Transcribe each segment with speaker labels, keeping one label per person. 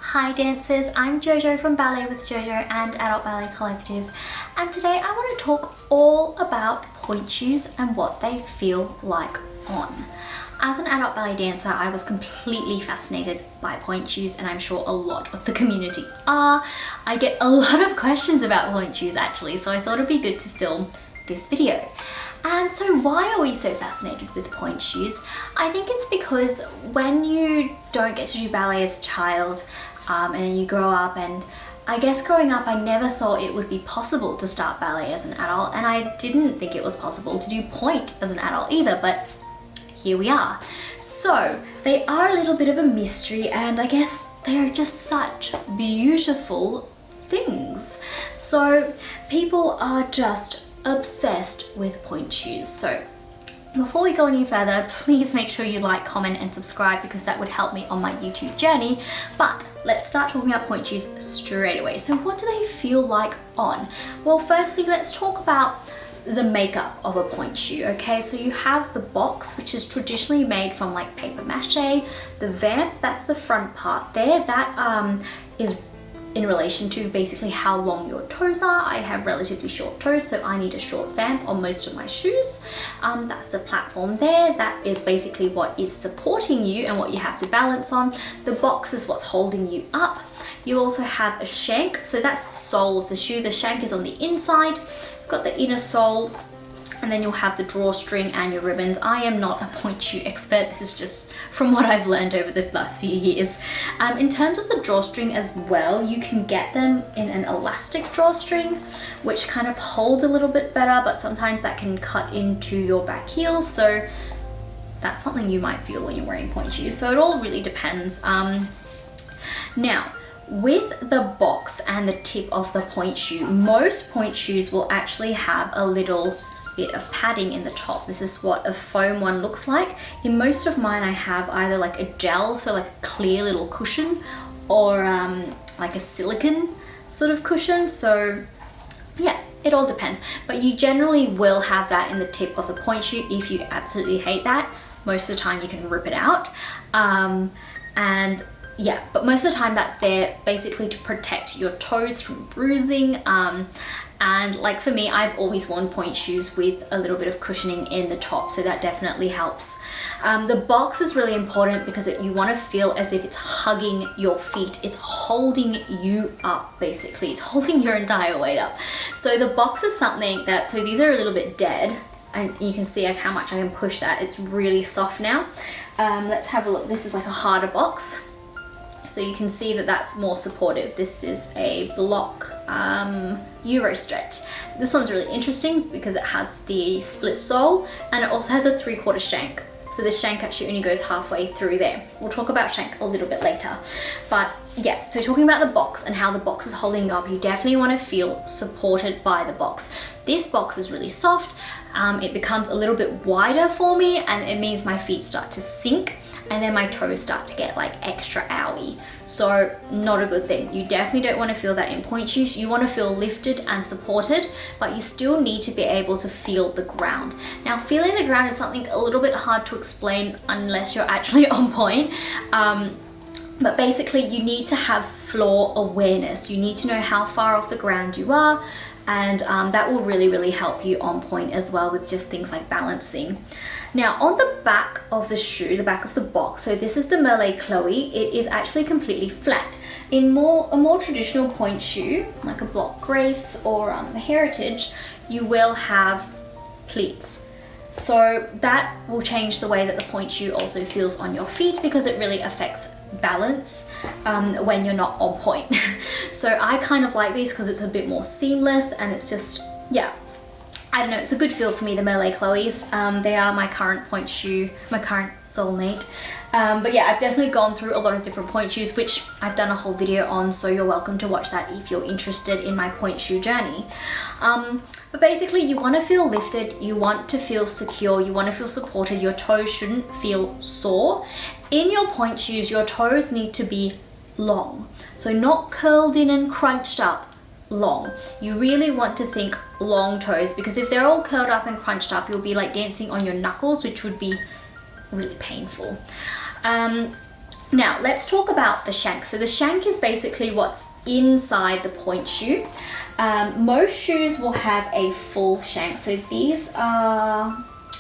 Speaker 1: Hi dancers, I'm Jojo from Ballet with Jojo and Adult Ballet Collective, and today I want to talk all about pointe shoes and what they feel like on. As an adult ballet dancer, I was completely fascinated by pointe shoes, and I'm sure a lot of the community are. I get a lot of questions about pointe shoes actually, so I thought it'd be good to film this video. And so why are we so fascinated with pointe shoes? I think it's because when you don't get to do ballet as a child and then you grow up, and I guess growing up I never thought it would be possible to start ballet as an adult, and I didn't think it was possible to do pointe as an adult either, but here we are. So they are a little bit of a mystery, and I guess they're just such beautiful things. So people are just obsessed with pointe shoes. So before we go any further, please make sure you like, comment and subscribe, because that would help me on my YouTube journey. But let's start talking about pointe shoes straight away. So what do they feel like on? Well, firstly, let's talk about the makeup of a pointe shoe. Okay, so you have the box, which is traditionally made from like paper mache. The vamp, that's the front part there, that is in relation to basically how long your toes are. I have relatively short toes, so I need a short vamp on most of my shoes. That's the platform there. That is basically what is supporting you and what you have to balance on. The box is what's holding you up. You also have a shank, so that's the sole of the shoe. The shank is on the inside. You've got the inner sole, and then you'll have the drawstring and your ribbons. I am not a pointe shoe expert. This is just from what I've learned over the last few years. In terms of the drawstring as well, you can get them in an elastic drawstring, which kind of holds a little bit better, but sometimes that can cut into your back heel. So that's something you might feel when you're wearing pointe shoes. So it all really depends. Now, with the box and the tip of the pointe shoe, most pointe shoes will actually have a little bit of padding in the top. This is what a foam one looks like. In most of mine I have either like a gel, so like a clear little cushion, or like a silicone sort of cushion. So yeah, it all depends, but you generally will have that in the tip of the pointe shoe. If you absolutely hate that, most of the time you can rip it out. And yeah, but most of the time that's there basically to protect your toes from bruising. And like for me, I've always worn pointe shoes with a little bit of cushioning in the top, so that definitely helps. The box is really important because you want to feel as if it's hugging your feet. It's holding you up, basically. It's holding your entire weight up. So the box is something that, so these are a little bit dead, and you can see like how much I can push that. It's really soft now. Let's have a look. This is like a harder box. So you can see that that's more supportive. This is a block Euro stretch. This one's really interesting because it has the split sole, and it also has a 3/4 shank. So the shank actually only goes halfway through there. We'll talk about shank a little bit later. But yeah, so talking about the box and how the box is holding you up, you definitely want to feel supported by the box. This box is really soft. It becomes a little bit wider for me, and it means my feet start to sink, and then my toes start to get like extra owie. So not a good thing. You definitely don't want to feel that in pointe shoes. You want to feel lifted and supported, but you still need to be able to feel the ground. Now, feeling the ground is something a little bit hard to explain unless you're actually on pointe. But basically you need to have floor awareness. You need to know how far off the ground you are, and that will really help you on pointe as well with just things like balancing. Now on the back of the shoe, the back of the box, so this is the Ballet Chloe, it is actually completely flat. In a more traditional pointe shoe, like a Block Grace or a Heritage, you will have pleats. So that will change the way that the pointe shoe also feels on your feet, because it really affects balance when you're not on pointe. So I kind of like these because it's a bit more seamless, and it's just, yeah, I don't know, it's a good feel for me, the Ballet Chloes. They are my current pointe shoe, my current soulmate. But yeah, I've definitely gone through a lot of different pointe shoes, which I've done a whole video on, so you're welcome to watch that if you're interested in my pointe shoe journey. But basically you want to feel lifted, you want to feel secure, you want to feel supported. Your toes shouldn't feel sore. In your pointe shoes, your toes need to be long. So not curled in and crunched up, long. You really want to think long toes, because if they're all curled up and crunched up, you'll be like dancing on your knuckles, which would be really painful. Now let's talk about the shank. So the shank is basically what's inside the pointe shoe. Most shoes will have a full shank. So these are,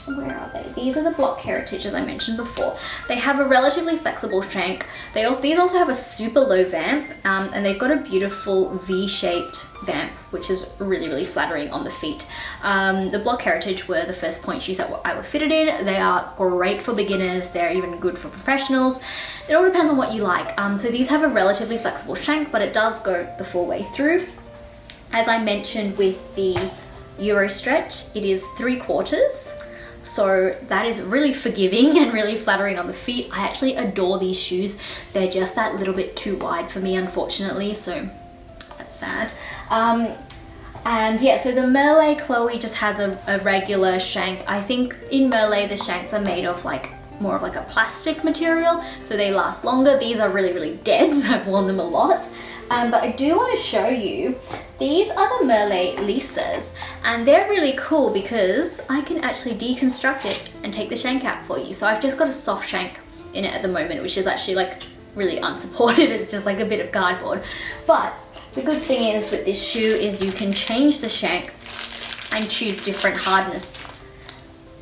Speaker 1: where are they? These are the Block Heritage, as I mentioned before. They have a relatively flexible shank. These also have a super low vamp, and they've got a beautiful V-shaped vamp, which is really, really flattering on the feet. The Block Heritage were the first pointe shoes that I were fitted in. They are great for beginners. They're even good for professionals. It all depends on what you like. So these have a relatively flexible shank, but it does go the full way through. As I mentioned with the Euro Stretch, it is 3/4. So that is really forgiving and really flattering on the feet. I actually adore these shoes. They're just that little bit too wide for me, unfortunately, so that's sad. And yeah, so the Merlet Chloe just has a regular shank. I think in Merlet the shanks are made of like more of like a plastic material, so they last longer. These are really, really dead, so I've worn them a lot. But I do want to show you, these are the Merlet Lisas, and they're really cool because I can actually deconstruct it and take the shank out for you. So I've just got a soft shank in it at the moment, which is actually like really unsupportive. It's just like a bit of cardboard. But the good thing is with this shoe is you can change the shank and choose different hardness.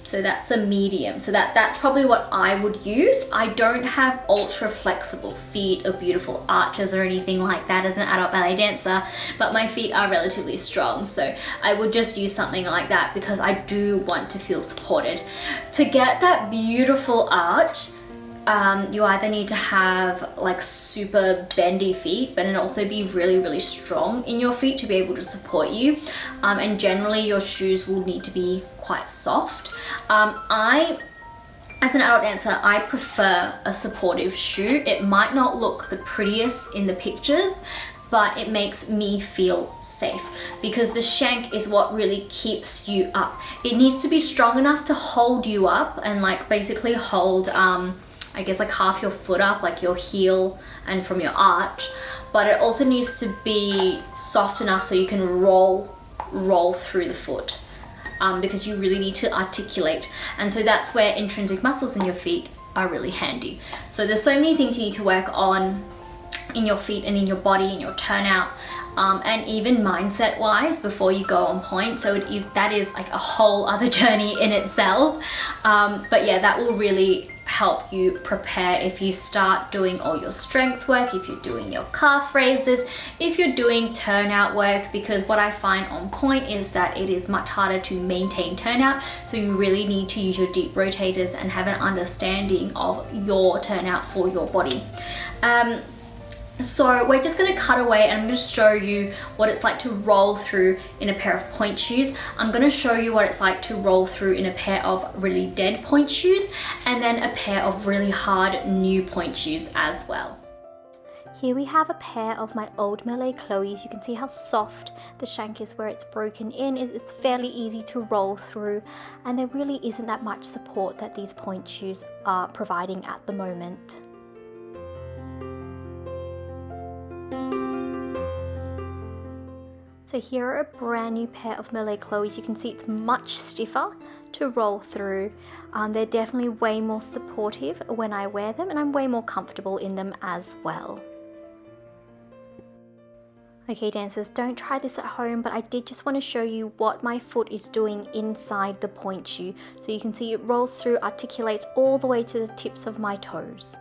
Speaker 1: So that's a medium. So that's probably what I would use. I don't have ultra flexible feet or beautiful arches or anything like that as an adult ballet dancer, but my feet are relatively strong. So I would just use something like that because I do want to feel supported. To get that beautiful arch, you either need to have like super bendy feet, but then also be really, really strong in your feet to be able to support you. And generally your shoes will need to be quite soft. As an adult dancer, I prefer a supportive shoe. It might not look the prettiest in the pictures, but it makes me feel safe because the shank is what really keeps you up. It needs to be strong enough to hold you up and like basically hold I guess like half your foot up, like your heel and from your arch, but it also needs to be soft enough so you can roll through the foot, because you really need to articulate, and so that's where intrinsic muscles in your feet are really handy. So there's so many things you need to work on in your feet and in your body and your turnout, and even mindset wise before you go on pointe. So that is like a whole other journey in itself, but yeah, that will really help you prepare if you start doing all your strength work, if you're doing your calf raises, if you're doing turnout work, because what I find on pointe is that it is much harder to maintain turnout, so you really need to use your deep rotators and have an understanding of your turnout for your body. So we're just going to cut away and I'm going to show you what it's like to roll through in a pair of pointe shoes. I'm going to show you what it's like to roll through in a pair of really dead pointe shoes, and then a pair of really hard new pointe shoes as well.
Speaker 2: Here we have a pair of my old Merlet Chloes. You can see how soft the shank is where it's broken in. It's fairly easy to roll through, and there really isn't that much support that these pointe shoes are providing at the moment. So here are a brand new pair of Merlet Chloes. You can see it's much stiffer to roll through. They're definitely way more supportive when I wear them, and I'm way more comfortable in them as well. Okay dancers, don't try this at home, but I did just want to show you what my foot is doing inside the pointe shoe. So you can see it rolls through, articulates all the way to the tips of my toes.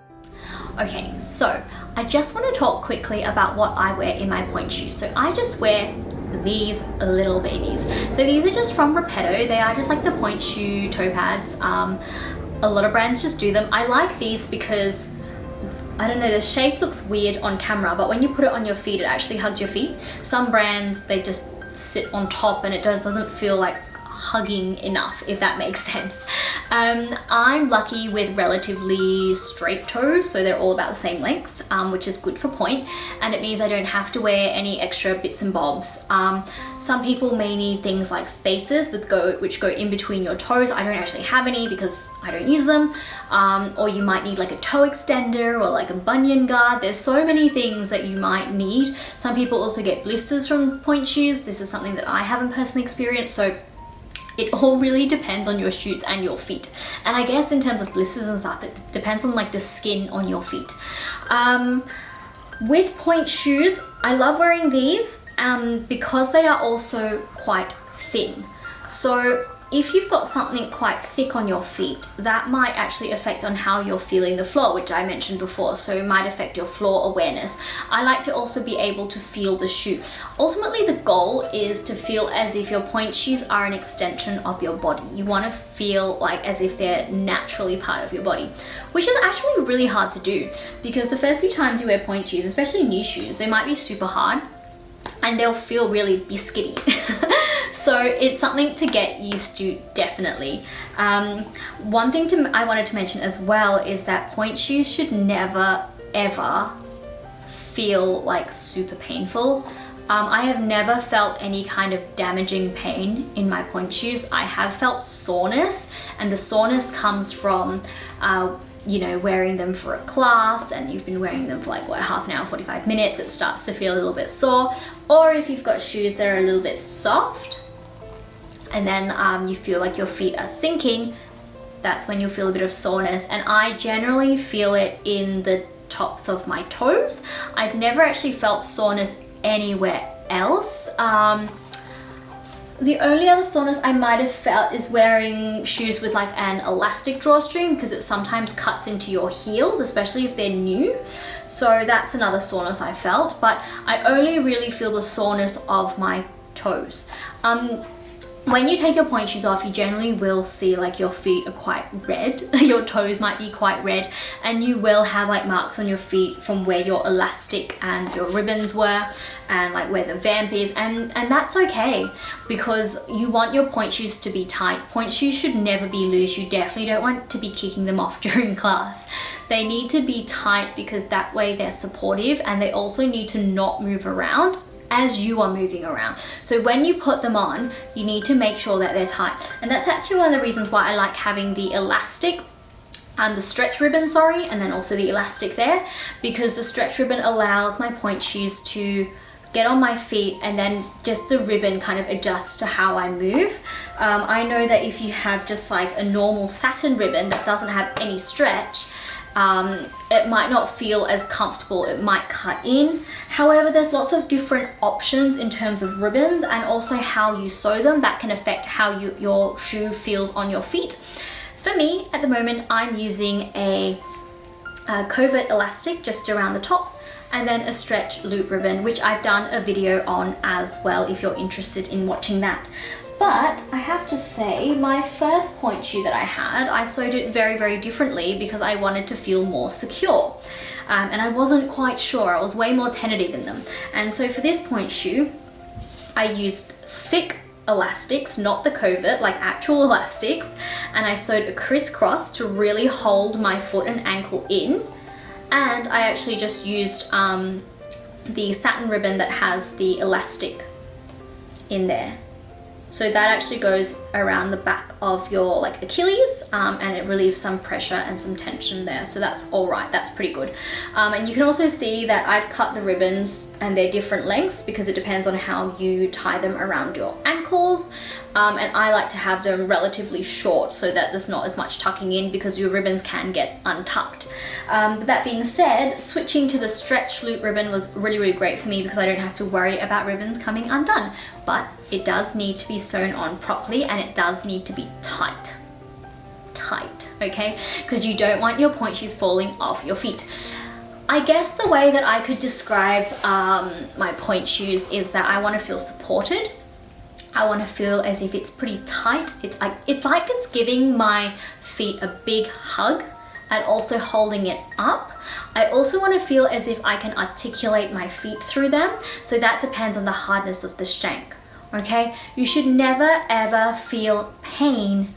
Speaker 1: Okay, so I just want to talk quickly about what I wear in my pointe shoes. So I just wear these little babies. So these are just from Repetto. They are just like the pointe shoe toe pads. A lot of brands just do them. I like these because, I don't know, the shape looks weird on camera, but when you put it on your feet, it actually hugs your feet. Some brands, they just sit on top and it doesn't feel like hugging enough, if that makes sense. I'm lucky with relatively straight toes, so they're all about the same length, which is good for pointe, and it means I don't have to wear any extra bits and bobs. Some people may need things like spacers which go in between your toes. I don't actually have any because I don't use them. Or you might need like a toe extender or like a bunion guard. There's so many things that you might need. Some people also get blisters from pointe shoes. This is something that I haven't personally experienced, so It all really depends on your shoes and your feet. And I guess in terms of blisters and stuff, it depends on like the skin on your feet. With Pointe shoes, I love wearing these because they are also quite thin. So if you've got something quite thick on your feet, that might actually affect on how you're feeling the floor, which I mentioned before, so it might affect your floor awareness. I like to also be able to feel the shoe. Ultimately, the goal is to feel as if your Pointe shoes are an extension of your body. You want to feel like as if they're naturally part of your body, which is actually really hard to do, because the first few times you wear Pointe shoes, especially new shoes, they might be super hard and they'll feel really biscuity. So it's something to get used to, definitely. One thing I wanted to mention as well is that Pointe shoes should never ever feel like super painful. I have never felt any kind of damaging pain in my Pointe shoes. I have felt soreness, and the soreness comes from you know, wearing them for a class and you've been wearing them for like what, half an hour, 45 minutes, it starts to feel a little bit sore. Or if you've got shoes that are a little bit soft and then you feel like your feet are sinking, that's when you'll feel a bit of soreness. And I generally feel it in the tops of my toes. I've never actually felt soreness anywhere else. The only other soreness I might have felt is wearing shoes with like an elastic drawstring, because it sometimes cuts into your heels, especially if they're new. So that's another soreness I felt, but I only really feel the soreness of my toes. When you take your Pointe shoes off, you generally will see like your feet are quite red. Your toes might be quite red, and you will have like marks on your feet from where your elastic and your ribbons were, and like where the vamp is, and that's okay, because you want your Pointe shoes to be tight. Pointe shoes should never be loose. You definitely don't want to be kicking them off during class. They need to be tight because that way they're supportive, and they also need to not move around as you are moving around. So when you put them on, you need to make sure that they're tight. And that's actually one of the reasons why I like having the elastic and the stretch ribbon, sorry, and then also the elastic there, because the stretch ribbon allows my Pointe shoes to get on my feet, and then just the ribbon kind of adjusts to how I move. I know that if you have just like a normal satin ribbon that doesn't have any stretch, it might not feel as comfortable, it might cut in. However, there's lots of different options in terms of ribbons, and also how you sew them that can affect how your shoe feels on your feet. For me, at the moment, I'm using a covert elastic just around the top, and then a stretch loop ribbon, which I've done a video on as well if you're interested in watching that. But I have to say, my first Pointe shoe that I had, I sewed it very, very differently because I wanted to feel more secure. And I wasn't quite sure, I was way more tentative in them. And so for this Pointe shoe, I used thick elastics, not the covert, like actual elastics. And I sewed a crisscross to really hold my foot and ankle in. And I actually just used the satin ribbon that has the elastic in there. So that actually goes around the back of your like Achilles, and it relieves some pressure and some tension there. So that's all right, that's pretty good. And you can also see that I've cut the ribbons and they're different lengths because it depends on how you tie them around your ankles. And I like to have them relatively short so that there's not as much tucking in, because your ribbons can get untucked. But that being said, switching to the stretch loop ribbon was really, really great for me because I don't have to worry about ribbons coming undone. But it does need to be sewn on properly, and it does need to be tight, okay? Because you don't want your Pointe shoes falling off your feet. I guess the way that I could describe my Pointe shoes is that I want to feel supported. I want to feel as if it's pretty tight. It's like it's giving my feet a big hug and also holding it up. I also want to feel as if I can articulate my feet through them. So that depends on the hardness of the shank, okay? You should never ever feel pain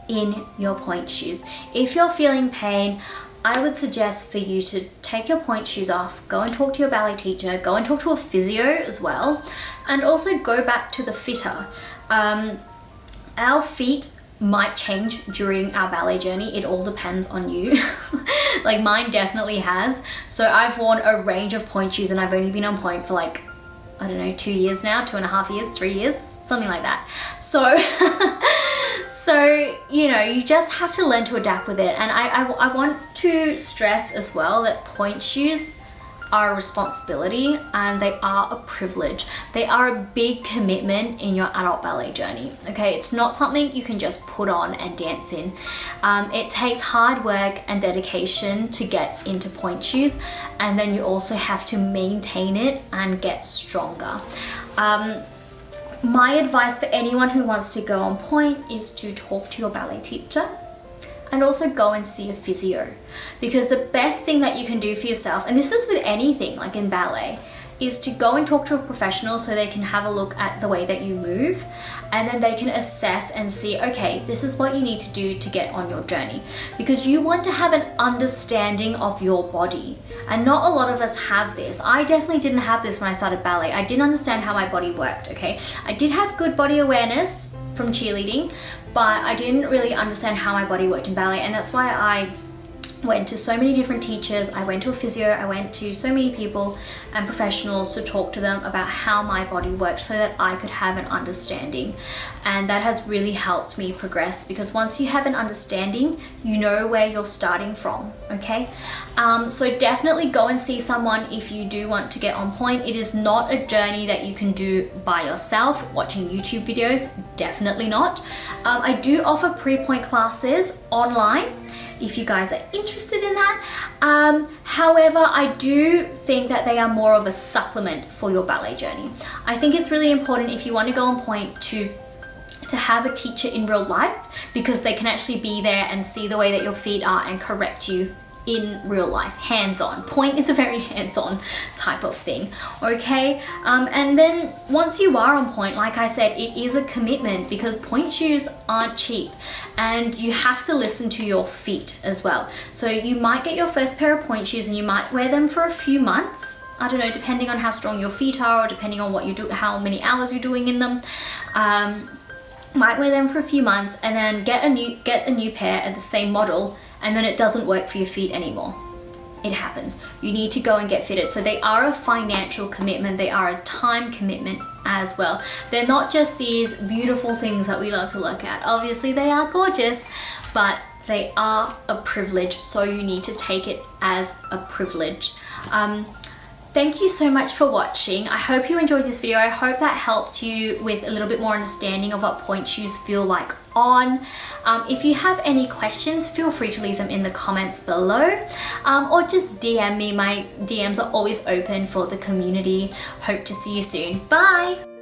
Speaker 1: in your Pointe shoes. If you're feeling pain, I would suggest for you to take your Pointe shoes off, go and talk to your ballet teacher, go and talk to a physio as well, and also go back to the fitter. Our feet might change during our ballet journey. It all depends on you. Like mine definitely has. So I've worn a range of Pointe shoes and I've only been on Pointe for like, I don't know, 2 years now, 2.5 years, 3 years, something like that. So So, you know, you just have to learn to adapt with it. And I want to stress as well that pointe shoes are a responsibility and they are a privilege. They are a big commitment in your adult ballet journey, okay? It's not something you can just put on and dance in. It takes hard work and dedication to get into pointe shoes, and then you also have to maintain it and get stronger. My advice for anyone who wants to go on pointe is to talk to your ballet teacher and also go and see a physio, because the best thing that you can do for yourself, and this is with anything like in ballet, is to go and talk to a professional so they can have a look at the way that you move, and then they can assess and see, okay, this is what you need to do to get on your journey, because you want to have an understanding of your body, and not a lot of us have this. I definitely didn't have this when I started ballet. I didn't understand how my body worked, okay? I did have good body awareness from cheerleading, but I didn't really understand how my body worked in ballet, and that's why I went to so many different teachers. I went to a physio, I went to so many people and professionals to talk to them about how my body worked so that I could have an understanding. And that has really helped me progress, because once you have an understanding, you know where you're starting from, okay? So definitely go and see someone if you do want to get on pointe. It is not a journey that you can do by yourself, watching YouTube videos, definitely not. I do offer pre-pointe classes online if you guys are interested in that. However, I do think that they are more of a supplement for your ballet journey. I think it's really important if you want to go on pointe to have a teacher in real life, because they can actually be there and see the way that your feet are and correct you in real life, hands-on. Pointe is a very hands-on type of thing, okay? And then once you are on pointe, like I said, it is a commitment, because pointe shoes aren't cheap and you have to listen to your feet as well. So you might get your first pair of pointe shoes and you might wear them for a few months. I don't know, depending on how strong your feet are, or depending on what you do, how many hours you're doing in them. Might wear them for a few months and then get a new pair of the same model, and then it doesn't work for your feet anymore. It happens. You need to go and get fitted. So they are a financial commitment, they are a time commitment as well. They're not just these beautiful things that we love to look at. Obviously they are gorgeous, but they are a privilege, so you need to take it as a privilege. Thank you so much for watching. I hope you enjoyed this video. I hope that helped you with a little bit more understanding of what pointe shoes feel like on. If you have any questions, feel free to leave them in the comments below, or just DM me. My DMs are always open for the community. Hope to see you soon. Bye!